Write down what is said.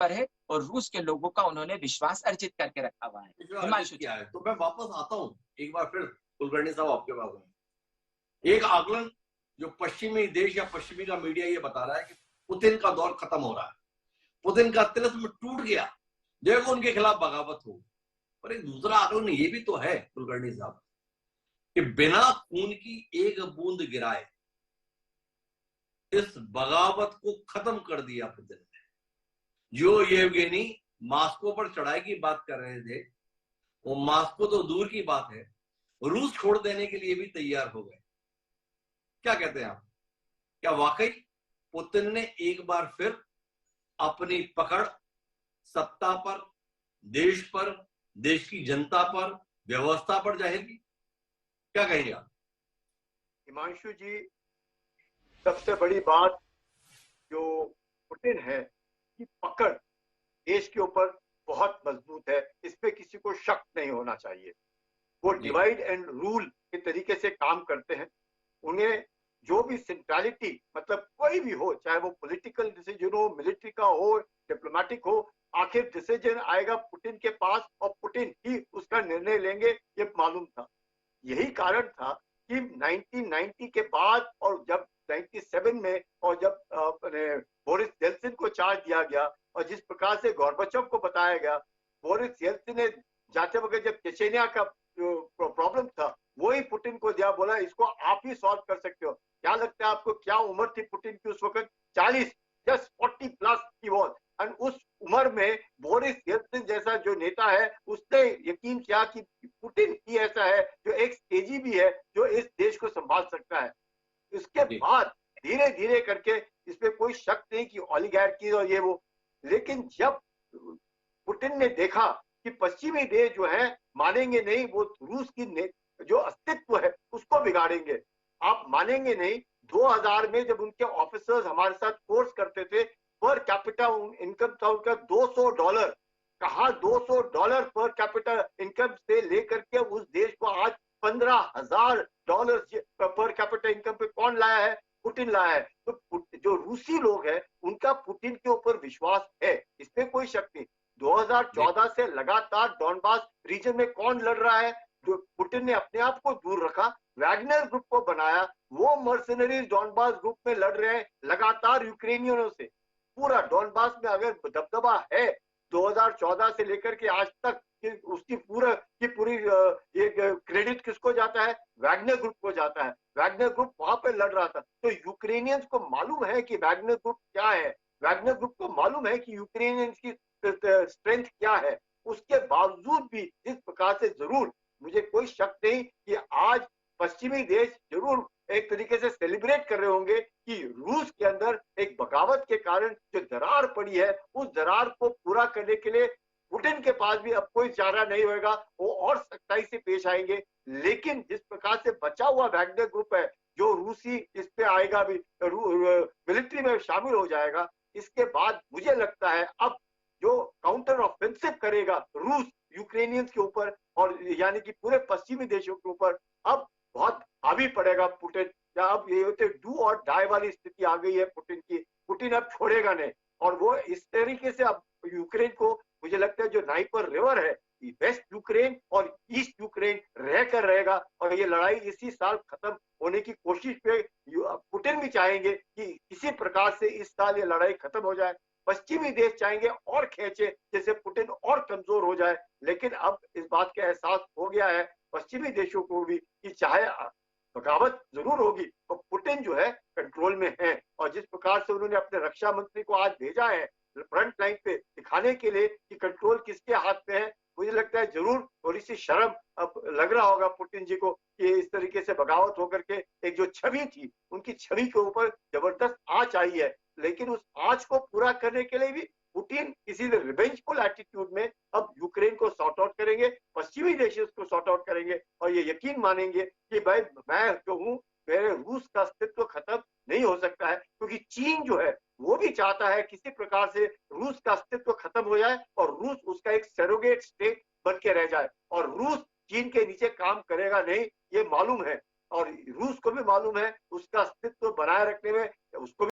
पर है और रूस के लोगों का उन्होंने विश्वास अर्जित करके रखा हुआ है। हिमांशु जी। किया है। तो मैं वापस आता हूँ एक बार फिर कुलकर्णी साहब आपके पास में। एक आकलन जो पश्चिमी देश या पश्चिमी का मीडिया ये बता रहा है कि पुतिन का दौर खत्म हो रहा है, पुतिन का तिलिस्म टूट गया, देखो उनके खिलाफ बगावत हो। और एक दूसरा आकलन ये भी तो है कुलकर्णी साहब कि बिना खून की एक बूंद गिराए इस बगावत को खत्म कर दिया पुतिन ने। जो येवगेनी मास्को पर चढ़ाई की बात कर रहे थे, वो मास्को तो दूर की बात है, रूस छोड़ देने के लिए भी तैयार हो गए। क्या कहते हैं आप? क्या वाकई पुतिन ने एक बार फिर अपनी पकड़ सत्ता पर, देश पर, देश की जनता पर, व्यवस्था पर जाहिर की? क्या कहेंगे आप? हिमांशु जी, सबसे बड़ी बात जो पुतिन है कि पकड़ देश के ऊपर बहुत मजबूत है, इस पे किसी को शक नहीं होना चाहिए। वो डिवाइड एंड रूल के तरीके से काम करते हैं। उन्हें जो भी सेंट्रलिटी, मतलब कोई भी हो, चाहे वो पॉलिटिकल डिसीजन हो, मिलिट्री का हो, डिप्लोमेटिक हो, आखिर डिसीजन आएगा पुतिन के पास और पुतिन ही उसका निर्णय लेंगे, ये मालूम था। यही कारण था कि 1990 के बाद और जब 97 में और जब बोरिस येल्त्सिन को चार्ज दिया गया और जिस प्रकार से गोर्बाचोव को बताया गया, बोरिस येल्त्सिन ने जाते वक्त जब चेचेनिया का प्रॉब्लम था वही पुतिन को दिया, बोला इसको आप ही सॉल्व कर सकते हो। क्या लगता है आपको क्या उम्र थी पुतिन की उस वक्त? 40, जस्ट 40 प्लस की वो। और उस उम्र में बोरिस येल्त्सिन जैसा जो नेता है उसने यकीन किया कि पुतिन ही ऐसा है जो एक तेजी भी है जो इस देश को संभाल सकता है। इसके बाद धीरे धीरे करके इसमें कोई शक नहीं कि ओलिगार्की और ये वो, लेकिन जब पुतिन ने देखा कि पश्चिमी देश जो है मानेंगे नहीं, वो रूस की जो अस्तित्व है उसको बिगाड़ेंगे। आप मानेंगे नहीं, 2000 में जब उनके ऑफिसर्स हमारे साथ कोर्स करते थे, पर कैपिटा इनकम था उनका $200। कहा $200 पर कैपिटा इनकम से लेकर के उस देश को आज $15,000 पर कैपिटा इनकम पे कौन लाया है? पुतिन लाया है। तो जो रूसी लोग हैं उनका पुतिन के ऊपर विश्वास है, इसमें कोई शक नहीं। 2014 से लगातार डॉनबास रीजन में कौन लड़ रहा है? जो पुतिन ने अपने आप को दूर रखा, वैगनर ग्रुप को बनाया, वो मर्सनरीज डॉनबास ग्रुप में लड़ रहे हैं लगातार यूक्रेनियनों से। पूरा डॉनबास में अगर दबदबा है 2014 से लेकर के आज तक, कि उसकी पूरी ये क्रेडिट किसको जाता है? वैगनर ग्रुप को जाता है। वैगनर ग्रुप वहां पे लड़ रहा था, तो यूक्रेनियंस को मालूम है कि वैगनर ग्रुप क्या है, वैगनर ग्रुप को मालूम है कि यूक्रेनियंस की स्ट्रेंथ क्या है। उसके बावजूद भी जिस प्रकार से, जरूर मुझे कोई शक नहीं कि आज पश्चिमी देश जरूर एक तरीके से सेलिब्रेट कर रहे होंगे कि रूस के अंदर एक बगावत के कारण जो दरार पड़ी है, उस दरार को पूरा करने के लिए पुतिन के पास भी अब कोई चारा नहीं होगा, वो और सख्ताई से पेश आएंगे। लेकिन जिस प्रकार से बचा हुआ वैगनर ग्रुप है जो रूसी इस पे आएगा भी, मिलिट्री में शामिल हो जाएगा, इसके बाद मुझे लगता है अब जो काउंटर ऑफेंसिव करेगा रूस यूक्रेनियंस के ऊपर और यानी कि पूरे पश्चिमी देशों के ऊपर, अब बहुत हावी पड़ेगा पुतिन। या अब ये होते डू और डाई वाली स्थिति आ गई है पुतिन की। पुतिन अब छोड़ेगा नहीं और वो इस तरीके से अब यूक्रेन को, मुझे लगता है जो नाइपर रिवर है, वेस्ट यूक्रेन और ईस्ट यूक्रेन रहकर रहेगा और ये लड़ाई इसी साल खत्म होने की कोशिश पे पुतिन भी चाहेंगे कि किसी प्रकार से इस साल ये लड़ाई खत्म हो जाए। पश्चिमी देश चाहेंगे और खींचे जैसे पुतिन और कमजोर हो जाए। लेकिन अब इस बात का एहसास हो गया है पश्चिमी देशों को भी कि चाहे बगावत जरूर होगी तो पुतिन जो है कंट्रोल में है। और जिस प्रकार से उन्होंने अपने रक्षा मंत्री को आज भेजा है फ्रंट लाइन पे दिखाने के लिए कि कंट्रोल किसके हाथ में है, मुझे लगता है जरूर थोड़ी सी शर्म अब लग रहा होगा पुतिन जी को कि इस तरीके से बगावत होकर के एक जो छवि थी उनकी छवि के ऊपर जबरदस्त आंच आई है। लेकिन उस आंच को पूरा करने के लिए भी पुतिन किसी रिवेंजफुल एटीट्यूड में अब यूक्रेन को सॉर्ट आउट करेंगे, पश्चिमी देश उसको सॉर्ट आउट करेंगे और ये यकीन मानेंगे कि भाई मैं जो हूँ, मेरे रूस का अस्तित्व खत्म नहीं हो सकता है, क्योंकि चीन जो है वो भी चाहता है किसी प्रकार से रूस का अस्तित्व खत्म हो जाए और रूस उसका एक सरोगेट स्टेट बन के रह जाए। और रूस चीन के नीचे काम करेगा नहीं, ये मालूम है और रूस को भी मालूम है उसका अस्तित्व बनाए रखने में उसको